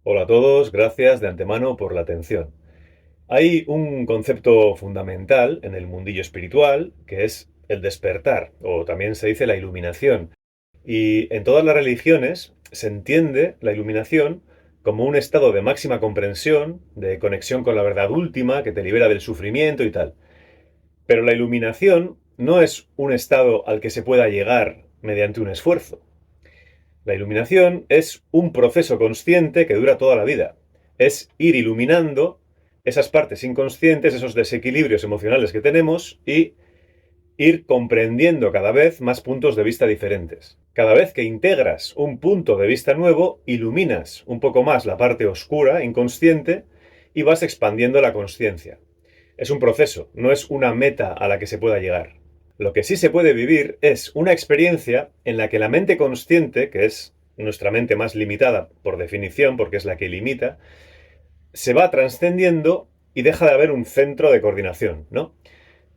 Hola a todos, gracias de antemano por la atención. Hay un concepto fundamental en el mundillo espiritual que es el despertar, o también se dice la iluminación. Y en todas las religiones se entiende la iluminación como un estado de máxima comprensión, de conexión con la verdad última, que te libera del sufrimiento y tal. Pero la iluminación no es un estado al que se pueda llegar mediante un esfuerzo. La iluminación es un proceso consciente que dura toda la vida. Es ir iluminando esas partes inconscientes, esos desequilibrios emocionales que tenemos y ir comprendiendo cada vez más puntos de vista diferentes. Cada vez que integras un punto de vista nuevo, iluminas un poco más la parte oscura, inconsciente, y vas expandiendo la consciencia. Es un proceso, no es una meta a la que se pueda llegar. Lo que sí se puede vivir es una experiencia en la que la mente consciente, que es nuestra mente más limitada por definición, porque es la que limita, se va trascendiendo y deja de haber un centro de coordinación, ¿no?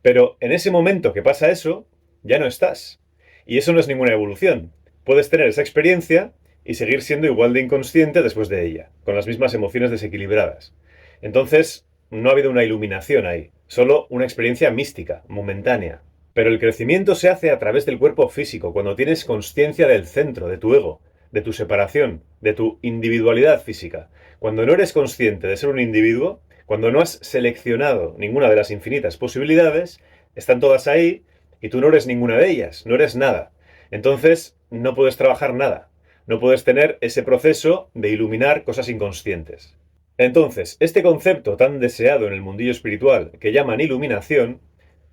Pero en ese momento que pasa eso, ya no estás. Y eso no es ninguna evolución. Puedes tener esa experiencia y seguir siendo igual de inconsciente después de ella, con las mismas emociones desequilibradas. Entonces, no ha habido una iluminación ahí, solo una experiencia mística, momentánea. Pero el crecimiento se hace a través del cuerpo físico, cuando tienes conciencia del centro, de tu ego, de tu separación, de tu individualidad física. Cuando no eres consciente de ser un individuo, cuando no has seleccionado ninguna de las infinitas posibilidades, están todas ahí y tú no eres ninguna de ellas, no eres nada. Entonces, no puedes trabajar nada. No puedes tener ese proceso de iluminar cosas inconscientes. Entonces, este concepto tan deseado en el mundillo espiritual que llaman iluminación,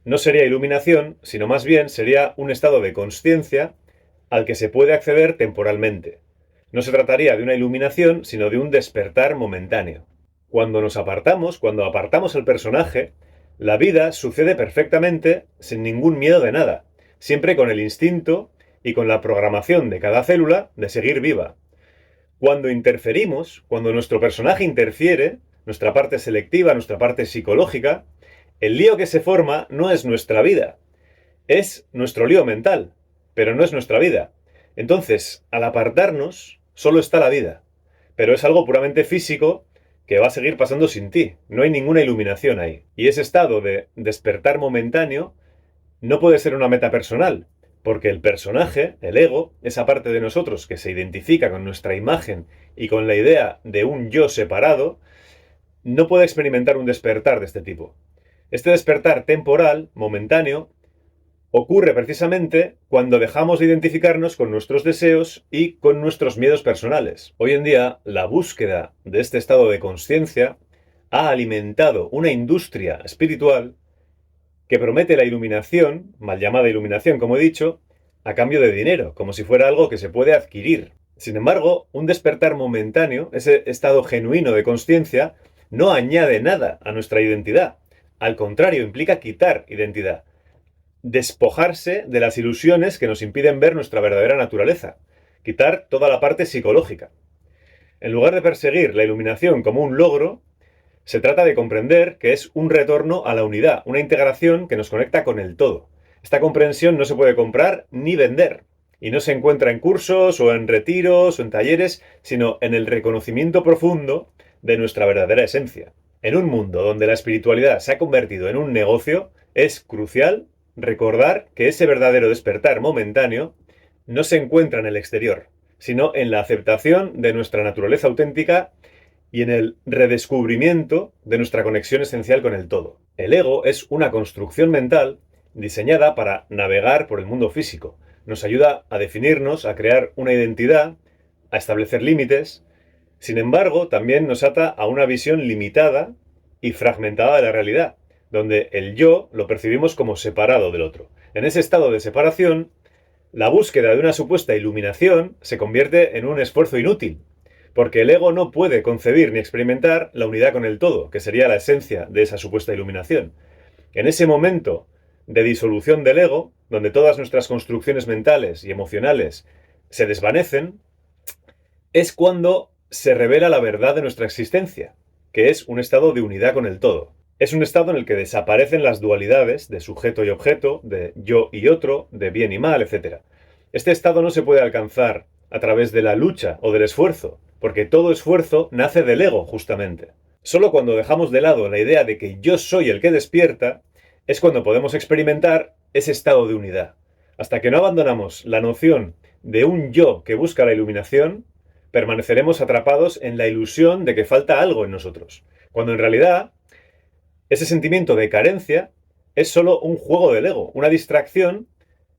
no sería iluminación, sino más bien sería un estado de consciencia al que se puede acceder temporalmente. No se trataría de una iluminación, sino de un despertar momentáneo. Cuando apartamos el personaje, la vida sucede perfectamente sin ningún miedo de nada, siempre con el instinto y con la programación de cada célula de seguir viva. Cuando interferimos, cuando nuestro personaje interfiere, nuestra parte selectiva, nuestra parte psicológica, el lío que se forma no es nuestra vida, es nuestro lío mental, pero no es nuestra vida. Entonces, al apartarnos, solo está la vida, pero es algo puramente físico que va a seguir pasando sin ti. No hay ninguna iluminación ahí. Y ese estado de despertar momentáneo no puede ser una meta personal, porque el personaje, el ego, esa parte de nosotros que se identifica con nuestra imagen y con la idea de un yo separado, no puede experimentar un despertar de este tipo. Este despertar temporal, momentáneo, ocurre precisamente cuando dejamos de identificarnos con nuestros deseos y con nuestros miedos personales. Hoy en día, la búsqueda de este estado de conciencia ha alimentado una industria espiritual que promete la iluminación, mal llamada iluminación, como he dicho, a cambio de dinero, como si fuera algo que se puede adquirir. Sin embargo, un despertar momentáneo, ese estado genuino de conciencia, no añade nada a nuestra identidad. Al contrario, implica quitar identidad, despojarse de las ilusiones que nos impiden ver nuestra verdadera naturaleza, quitar toda la parte psicológica. En lugar de perseguir la iluminación como un logro, se trata de comprender que es un retorno a la unidad, una integración que nos conecta con el todo. Esta comprensión no se puede comprar ni vender, y no se encuentra en cursos o en retiros o en talleres, sino en el reconocimiento profundo de nuestra verdadera esencia. En un mundo donde la espiritualidad se ha convertido en un negocio, es crucial recordar que ese verdadero despertar momentáneo no se encuentra en el exterior, sino en la aceptación de nuestra naturaleza auténtica y en el redescubrimiento de nuestra conexión esencial con el todo. El ego es una construcción mental diseñada para navegar por el mundo físico. Nos ayuda a definirnos, a crear una identidad, a establecer límites. Sin embargo, también nos ata a una visión limitada y fragmentada de la realidad, donde el yo lo percibimos como separado del otro. En ese estado de separación, la búsqueda de una supuesta iluminación se convierte en un esfuerzo inútil, porque el ego no puede concebir ni experimentar la unidad con el todo, que sería la esencia de esa supuesta iluminación. En ese momento de disolución del ego, donde todas nuestras construcciones mentales y emocionales se desvanecen, es cuando se revela la verdad de nuestra existencia, que es un estado de unidad con el todo. Es un estado en el que desaparecen las dualidades de sujeto y objeto, de yo y otro, de bien y mal, etc. Este estado no se puede alcanzar a través de la lucha o del esfuerzo, porque todo esfuerzo nace del ego, justamente. Solo cuando dejamos de lado la idea de que yo soy el que despierta, es cuando podemos experimentar ese estado de unidad. Hasta que no abandonamos la noción de un yo que busca la iluminación, permaneceremos atrapados en la ilusión de que falta algo en nosotros, cuando en realidad ese sentimiento de carencia es solo un juego del ego, una distracción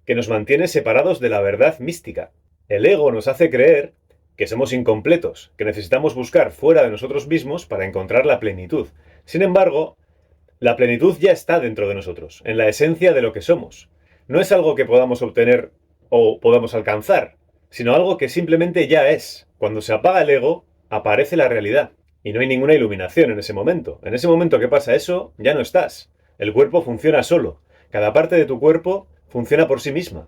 que nos mantiene separados de la verdad mística. El ego nos hace creer que somos incompletos, que necesitamos buscar fuera de nosotros mismos para encontrar la plenitud. Sin embargo, la plenitud ya está dentro de nosotros, en la esencia de lo que somos. No es algo que podamos obtener o podamos alcanzar, sino algo que simplemente ya es. Cuando se apaga el ego, aparece la realidad. Y no hay ninguna iluminación en ese momento. En ese momento que pasa eso, ya no estás. El cuerpo funciona solo. Cada parte de tu cuerpo funciona por sí misma.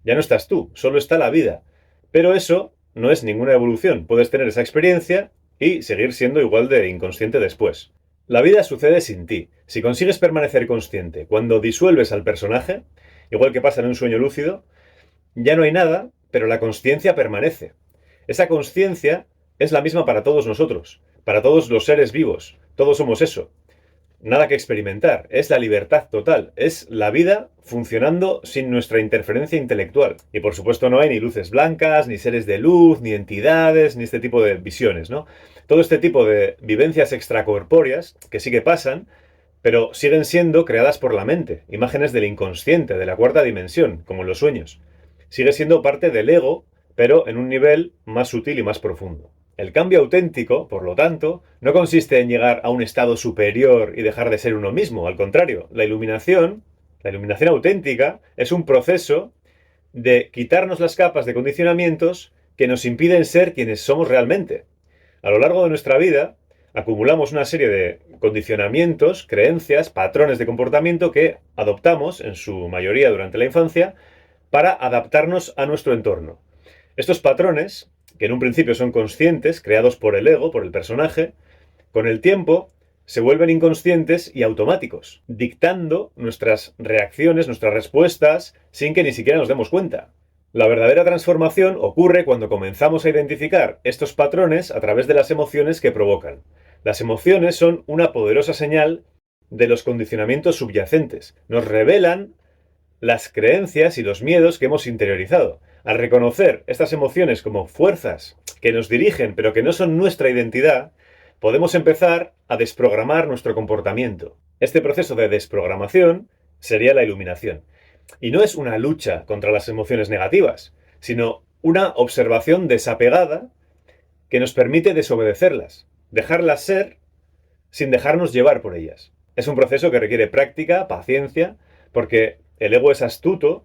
Ya no estás tú, solo está la vida. Pero eso no es ninguna evolución. Puedes tener esa experiencia y seguir siendo igual de inconsciente después. La vida sucede sin ti. Si consigues permanecer consciente cuando disuelves al personaje, igual que pasa en un sueño lúcido, ya no hay nada, pero la consciencia permanece. Esa consciencia es la misma para todos nosotros, para todos los seres vivos. Todos somos eso. Nada que experimentar. Es la libertad total. Es la vida funcionando sin nuestra interferencia intelectual. Y por supuesto no hay ni luces blancas, ni seres de luz, ni entidades, ni este tipo de visiones, ¿no? Todo este tipo de vivencias extracorpóreas que sí que pasan, pero siguen siendo creadas por la mente. Imágenes del inconsciente, de la cuarta dimensión, como en los sueños. Sigue siendo parte del ego, pero en un nivel más sutil y más profundo. El cambio auténtico, por lo tanto, no consiste en llegar a un estado superior y dejar de ser uno mismo. Al contrario, la iluminación auténtica, es un proceso de quitarnos las capas de condicionamientos que nos impiden ser quienes somos realmente. A lo largo de nuestra vida, acumulamos una serie de condicionamientos, creencias, patrones de comportamiento que adoptamos, en su mayoría durante la infancia, para adaptarnos a nuestro entorno. Estos patrones, que en un principio son conscientes, creados por el ego, por el personaje, con el tiempo se vuelven inconscientes y automáticos, dictando nuestras reacciones, nuestras respuestas, sin que ni siquiera nos demos cuenta. La verdadera transformación ocurre cuando comenzamos a identificar estos patrones a través de las emociones que provocan. Las emociones son una poderosa señal de los condicionamientos subyacentes. Nos revelan las creencias y los miedos que hemos interiorizado. Al reconocer estas emociones como fuerzas que nos dirigen pero que no son nuestra identidad, podemos empezar a desprogramar nuestro comportamiento. Este proceso de desprogramación sería la iluminación. Y no es una lucha contra las emociones negativas, sino una observación desapegada que nos permite desobedecerlas, dejarlas ser sin dejarnos llevar por ellas. Es un proceso que requiere práctica, paciencia, porque el ego es astuto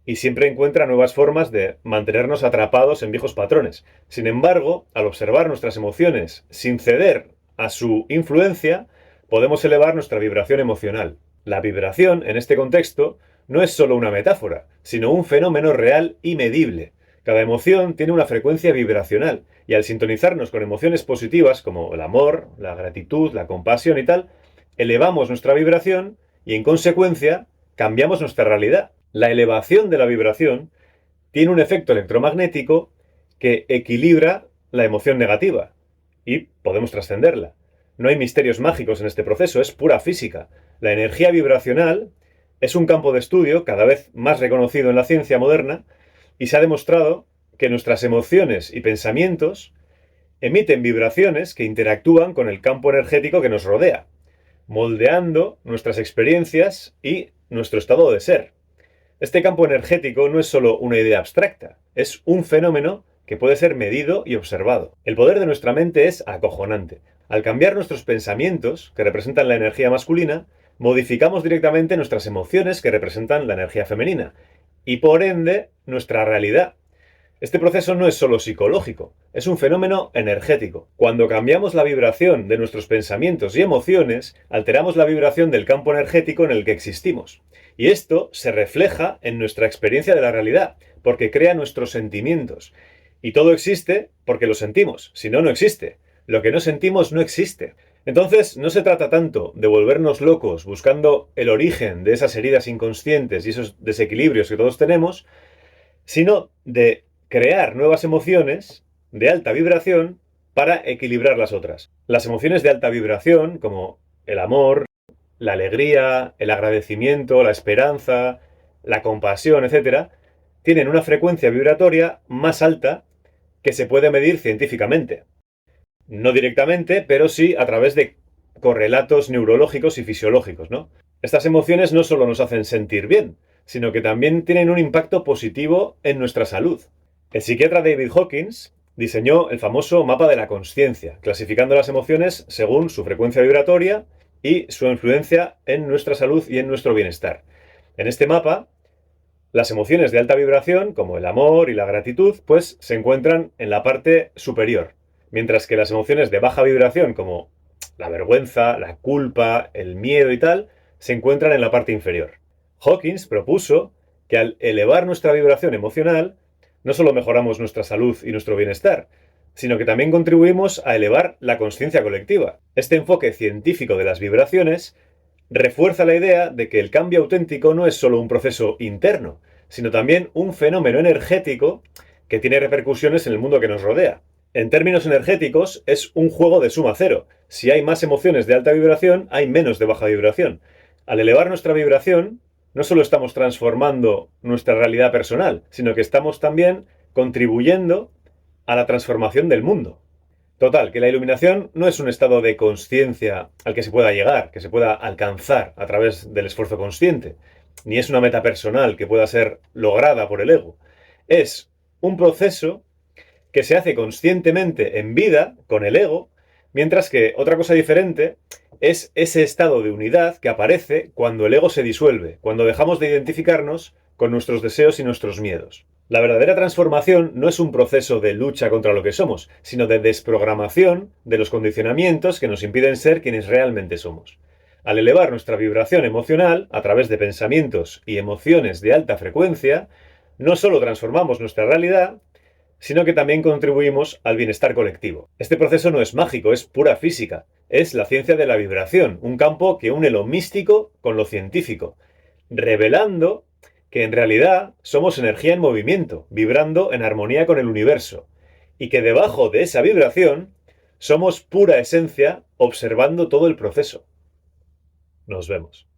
y siempre encuentra nuevas formas de mantenernos atrapados en viejos patrones. Sin embargo, al observar nuestras emociones sin ceder a su influencia, podemos elevar nuestra vibración emocional. La vibración, en este contexto, no es solo una metáfora, sino un fenómeno real y medible. Cada emoción tiene una frecuencia vibracional, y al sintonizarnos con emociones positivas como el amor, la gratitud, la compasión y tal, elevamos nuestra vibración y, en consecuencia, cambiamos nuestra realidad. La elevación de la vibración tiene un efecto electromagnético que equilibra la emoción negativa y podemos trascenderla. No hay misterios mágicos en este proceso, es pura física. La energía vibracional es un campo de estudio cada vez más reconocido en la ciencia moderna y se ha demostrado que nuestras emociones y pensamientos emiten vibraciones que interactúan con el campo energético que nos rodea, moldeando nuestras experiencias y nuestro estado de ser. Este campo energético no es solo una idea abstracta, es un fenómeno que puede ser medido y observado. El poder de nuestra mente es acojonante. Al cambiar nuestros pensamientos, que representan la energía masculina, modificamos directamente nuestras emociones, que representan la energía femenina, y por ende, nuestra realidad. Este proceso no es solo psicológico, es un fenómeno energético. Cuando cambiamos la vibración de nuestros pensamientos y emociones, alteramos la vibración del campo energético en el que existimos. Y esto se refleja en nuestra experiencia de la realidad, porque crea nuestros sentimientos. Y todo existe porque lo sentimos, si no, no existe. Lo que no sentimos no existe. Entonces, no se trata tanto de volvernos locos buscando el origen de esas heridas inconscientes y esos desequilibrios que todos tenemos, sino de crear nuevas emociones de alta vibración para equilibrar las otras. Las emociones de alta vibración, como el amor, la alegría, el agradecimiento, la esperanza, la compasión, etc., tienen una frecuencia vibratoria más alta que se puede medir científicamente. No directamente, pero sí a través de correlatos neurológicos y fisiológicos, ¿no? Estas emociones no solo nos hacen sentir bien, sino que también tienen un impacto positivo en nuestra salud. El psiquiatra David Hawkins diseñó el famoso mapa de la consciencia, clasificando las emociones según su frecuencia vibratoria y su influencia en nuestra salud y en nuestro bienestar. En este mapa, las emociones de alta vibración, como el amor y la gratitud, pues se encuentran en la parte superior, mientras que las emociones de baja vibración, como la vergüenza, la culpa, el miedo y tal, se encuentran en la parte inferior. Hawkins propuso que al elevar nuestra vibración emocional, no solo mejoramos nuestra salud y nuestro bienestar, sino que también contribuimos a elevar la consciencia colectiva. Este enfoque científico de las vibraciones refuerza la idea de que el cambio auténtico no es solo un proceso interno, sino también un fenómeno energético que tiene repercusiones en el mundo que nos rodea. En términos energéticos, es un juego de suma cero. Si hay más emociones de alta vibración, hay menos de baja vibración. Al elevar nuestra vibración, no solo estamos transformando nuestra realidad personal, sino que estamos también contribuyendo a la transformación del mundo. Total, que la iluminación no es un estado de consciencia al que se pueda llegar, que se pueda alcanzar a través del esfuerzo consciente, ni es una meta personal que pueda ser lograda por el ego. Es un proceso que se hace conscientemente en vida con el ego, mientras que otra cosa diferente es ese estado de unidad que aparece cuando el ego se disuelve, cuando dejamos de identificarnos con nuestros deseos y nuestros miedos. La verdadera transformación no es un proceso de lucha contra lo que somos, sino de desprogramación de los condicionamientos que nos impiden ser quienes realmente somos. Al elevar nuestra vibración emocional a través de pensamientos y emociones de alta frecuencia, no solo transformamos nuestra realidad, sino que también contribuimos al bienestar colectivo. Este proceso no es mágico, es pura física. Es la ciencia de la vibración, un campo que une lo místico con lo científico, revelando que en realidad somos energía en movimiento, vibrando en armonía con el universo, y que debajo de esa vibración somos pura esencia observando todo el proceso. Nos vemos.